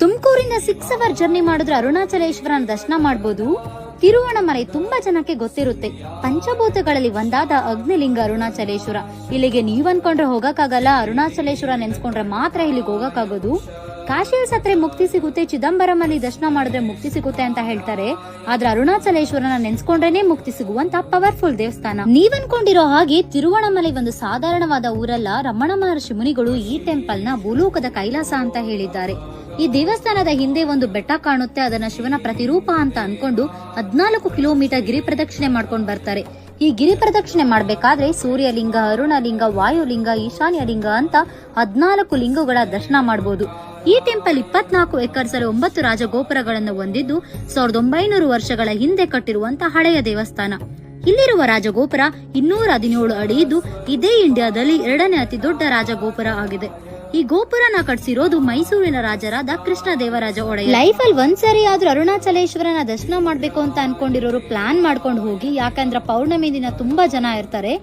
ತುಮಕೂರಿಂದ 6 hour journey ಮಾಡಿದ್ರೆ ಅರುಣಾಚಲೇಶ್ವರನ ದರ್ಶನ ಮಾಡಬಹುದು. ತಿರುವಣಮಲೈ ತುಂಬಾ ಜನಕ್ಕೆ ಗೊತ್ತಿರುತ್ತೆ. ಪಂಚಭೂತಗಳಲ್ಲಿ ಒಂದಾದ ಅಗ್ನಿಲಿಂಗ ಅರುಣಾಚಲೇಶ್ವರ. ಇಲ್ಲಿಗೆ ನೀವ್ ಅನ್ಕೊಂಡ್ರೆ ಹೋಗಕ್ಕಾಗಲ್ಲ, ಅರುಣಾಚಲೇಶ್ವರ ನೆನ್ಸ್ಕೊಂಡ್ರೆ ಮಾತ್ರ ಇಲ್ಲಿಗೆ ಹೋಗಕ್ಕಾಗೋದು. ಕಾಶಿಯಲ್ಲಿ ಸತ್ರೆ ಮುಕ್ತಿ ಸಿಗುತ್ತೆ, ಚಿದಂಬರಂ ಅಲ್ಲಿ ದರ್ಶನ ಮಾಡಿದ್ರೆ ಮುಕ್ತಿ ಸಿಗುತ್ತೆ ಅಂತ ಹೇಳ್ತಾರೆ. ಆದ್ರೆ ಅರುಣಾಚಲೇಶ್ವರನ ನೆನ್ಸ್ಕೊಂಡ್ರೇನೆ ಮುಕ್ತಿ ಸಿಗುವಂತ ಪವರ್ಫುಲ್ ದೇವಸ್ಥಾನ. ನೀವ್ ಅನ್ಕೊಂಡಿರೋ ಹಾಗೆ ತಿರುವಣಮಲೈ ಒಂದು ಸಾಧಾರಣವಾದ ಊರಲ್ಲ. ರಮಣ ಮಹರ್ಷಿ ಮುನಿಗಳು ಈ ಟೆಂಪಲ್ ನ ಭೂಲೋಕದ ಕೈಲಾಸ ಅಂತ ಹೇಳಿದ್ದಾರೆ. ಈ ದೇವಸ್ಥಾನದ ಹಿಂದೆ ಒಂದು ಬೆಟ್ಟ ಕಾಣುತ್ತೆ. ಅದನ್ನ ಶಿವನ ಪ್ರತಿರೂಪ ಅಂತ ಅನ್ಕೊಂಡು 14 ಕಿಲೋಮೀಟರ್ ಗಿರಿ ಪ್ರದಕ್ಷಿಣೆ ಮಾಡ್ಕೊಂಡು ಬರ್ತಾರೆ. ಈ ಗಿರಿ ಪ್ರದಕ್ಷಿಣೆ ಮಾಡ್ಬೇಕಾದ್ರೆ ಸೂರ್ಯಲಿಂಗ, ಅರುಣಲಿಂಗ, ವಾಯುಲಿಂಗ, ಈಶಾನ್ಯ ಲಿಂಗ ಅಂತ 14 ಲಿಂಗಗಳ ದರ್ಶನ ಮಾಡಬಹುದು. ಈ ಟೆಂಪಲ್ 24 ಎಕರ್ಸ್ 9 ರಾಜಗೋಪುರಗಳನ್ನು ಹೊಂದಿದ್ದು 1900 ವರ್ಷಗಳ ಹಿಂದೆ ಕಟ್ಟಿರುವಂತಹ ಹಳೆಯ ದೇವಸ್ಥಾನ. ಇಲ್ಲಿರುವ ರಾಜಗೋಪುರ 217 ಅಡಿ ಇದ್ದು ಇದೇ ಇಂಡಿಯಾದಲ್ಲಿ 2ನೇ ಅತಿ ದೊಡ್ಡ ರಾಜಗೋಪುರ ಆಗಿದೆ. ಈ ಗೋಪುರನ ಕಟ್ಸಿರೋದು ಮೈಸೂರಿನ ರಾಜರಾದ ಕೃಷ್ಣದೇವರಾಜ ಒಡೆಯರ್. ಲೈಫ್ ಅಲ್ಲಿ ಒಂದ್ಸರಿ ಆದ್ರೂ ಅರುಣಾಚಲೇಶ್ವರನ ದರ್ಶನ ಮಾಡ್ಬೇಕು ಅಂತ ಅನ್ಕೊಂಡಿರೋರು ಪ್ಲಾನ್ ಮಾಡ್ಕೊಂಡು ಹೋಗಿ. ಯಾಕಂದ್ರೆ ಪೌರ್ಣಮಿ ದಿನ ತುಂಬಾ ಜನ ಇರ್ತಾರೆ.